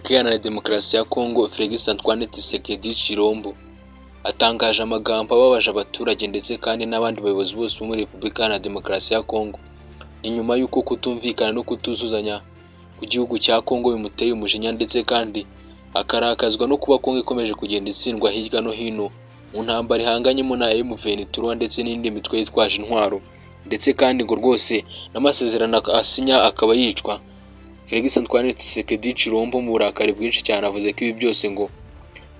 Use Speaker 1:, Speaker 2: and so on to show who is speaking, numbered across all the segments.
Speaker 1: Repubulika Iharanira Demokarasi ya Kongo Félix Antoine Tshisekedi Tshilombo atangaje amagambo ababaje abaturage ndetse kandi n'abandi bayobozi bose bo muri Repubulika Iharanira Demokarasi ya Kongo. Inyuma y'uko kutumvikana no kutuzuzanya ku gihugu cya Kongo bimuteye umujinya ndetse kandi akarakazwa no kuba Kongo ikomeje kugenda itsindwa hirya no hino mu ntambara ihanganyemo na M23 ndetse n'indi mitwe yitwaje intwaro, ndetse kandi ngo rwose n'amasezerano asinya akaba yicwa. Félix Antoine Tshisekedi Tshilombo mu burakari bwinshi cyane avuze ko ibi byose ngo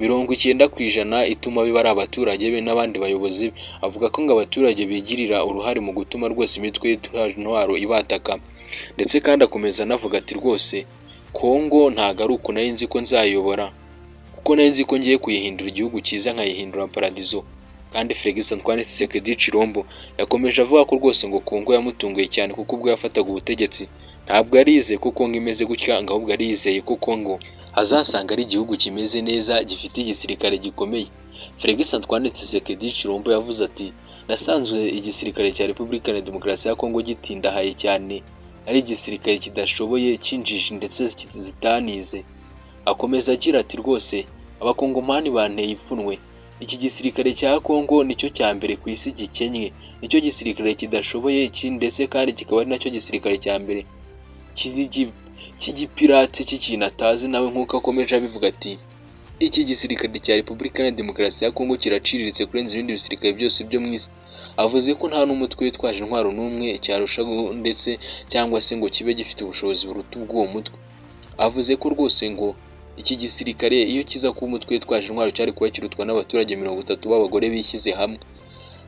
Speaker 1: 90% ituma biba ari abaturage be n'abandi bayobozi. Avuga ko ngo abaturage bigirira uruhare mu gutuma rwose imitwe yitwaje intwaro ibataka, ndetse kandi akomeza anavuga ati rwose Kongo ntago ari uko nari nzi ko nzayobora, kuko nari nzi ko ngiye kuyihindura igihugu cyiza nkayihindura paradizo. Kandi Félix Antoine Tshisekedi Tshilombo yakomeje avuga ko rwose ngo Kongo yamutunguye cyane kuko ubwo yafataga ubutegetsi ntabwo arize ko Kongo imeze gutya, ngo ahubwo arizeye ko Kongo azasanga ari igihugu kimeze neza gifite igisirikare gikomeye. Félix Antoine Tshisekedi Tshilombo yavuze ati nasanzwe igisirikare cya Repubulika Iharanira Demokarasi ya Kongo gitindahaye cyane, ari igisirikare kidashoboye cy'injiji ndetse zitanize. Akomeza agira ati rwose abakongomani banteye ipfunwe, iki gisirikare cya Kongo nicyo cya mbere ku isi gikennye, nicyo gisirikare kidashoboye ndetse kandi kikaba ari nacyo gisirikare cya mbere cy'igipirate cy'ikintu atazi. Nawe nk'uko akomeje abivuga ati iki gisirikare cya Repubulika Iharanira Demokarasi ya Kongo kiraciriritse kurenza ibindi bisirikare byose byo mu isi. Avuze ko nta n'umutwe witwaje intwaro n'umwe cyarushaho ndetse cyangwa se ngo kibe gifite ubushobozi buruta ubw'uwo mutwe. Avuze ko rwose ngo iki gisirikare iyo kiza kuba umutwe witwaje intwaro cyari kuba kirutwa n'abaturage 30 b'abagore bishyize hamwe.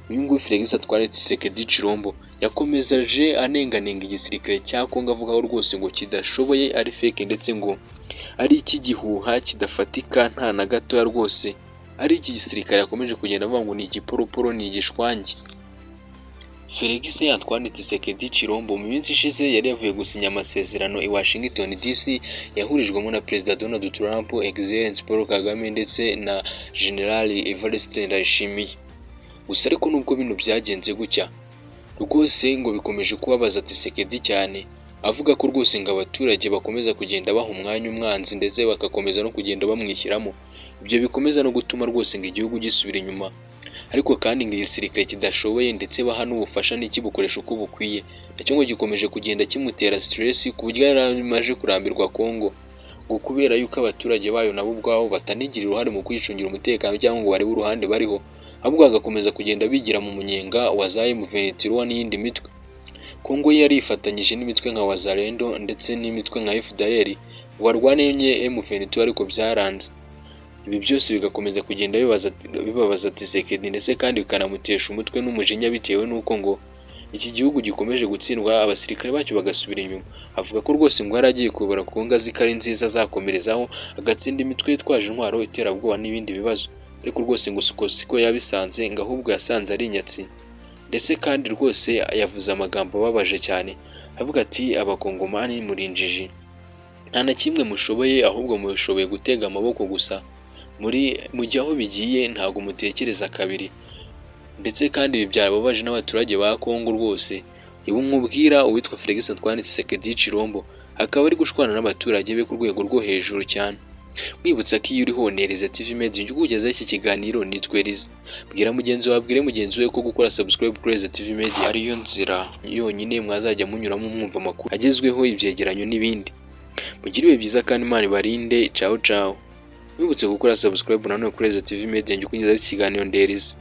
Speaker 1: Uyu nguyu Félix Antoine Tshisekedi Tshilombo yakomezaje anenganenga igisirikare cya Kongo, avuga ko rwose ngo kidashoboye, ari fake ndetse ngo ari icy'igihuha kidafatika nta na gatoya, rwose ari iki gisirikare yakomeje kugenda avuga ngo ni igiporoporo, ni igishwangi. Félix Antoine Tshisekedi Tshilombo mu minsi ishize yari yavuye gusinya amasezerano i Washington DC yahurijwemo na Perezida Donald Trump, Excellence Paul Kagame ndetse na General Evariste Ndayishimiye. Gusa ariko nubwo bino byagenze gutya rwose ngo bikomeje kubabaza Tshisekedi cyane, avuga ko rwose ngo abaturage bakomeza kugenda baha umwanya umwanzi ndetse bagakomeza no kugenda bamwishyiramo. Ibyo bikomeza no gutuma rwose ngo igihugu gisubira inyuma, ariko kandi ngo igisirikare kidashoboye ndetse baha n'ubufasha n'ikibukoresha uko bukwiye nacyo ngo gikomeje kugenda kimutera stress ku buryo yari kurambirwa Kongo, ngo kubera yuko abaturage bayo nabo ubwabo batanigira uruhare mu kwicungira umutekano cyangwa ngo barebe uruhande bariho, ahubwo bagakomeza kugenda bigira mu munyenga wa za M23 n'iyindi mitwe. Kongo yari ifatanyije n'imitwe nka Wazalendo ndetse n'imitwe nka FDLR warwanye M23 ariko byaranze. Ibi byose bigakomeza kugenda bibabaza Tshisekedi ndetse kandi bikanamutesha umutwe n'umujinya bitewe n'uko ngo iki gihugu gikomeje gutsindwa, abasirikare bacyo bagasubira inyuma. Avuga ko rwose ngo yaragiye kubara ku ngazi kari nziza azakomerezaho agatsinda imitwe yitwaje intwaro, iterabwoba n'ibindi bibazo, ariko rwose ngo siko yabisanze, ngo ahubwo yasanze ari inyatsi. Ndetse kandi rwose yavuze amagambo ababaje cyane avuga ati abakongomani muri injiji, nta na kimwe mushoboye, ahubwo mushoboye gutega amaboko gusa, mujya aho bigiye ntabwo mutekereza kabiri. Ndetse kandi ibi byarababaje n'abaturage ba Kongo rwose. Ibu nkubwira uwitwa Félix Antoine Tshisekedi Tshilombo akaba ari gushwana n'abaturage be ku rwego rwo hejuru cyane. Mwibutsa ko iyo uri honereza TV Media njye kugezaho iki kiganiro nitwe Riza. Bwira mugenzi wawe, bwire mugenzi we ko gukora subscribe kuri Riza TV Media ariyo nzira yonyine mwazajya munyuramo mwumva amakuru agezweho, ibyegeranyo n'ibindi. Mugire ibihe byiza kandi Imana ibarinde. Ciao ciao. Mwibutse gukora subscribe nanone kuri Riza TV Media njye kugezaho iki kiganiro Riza.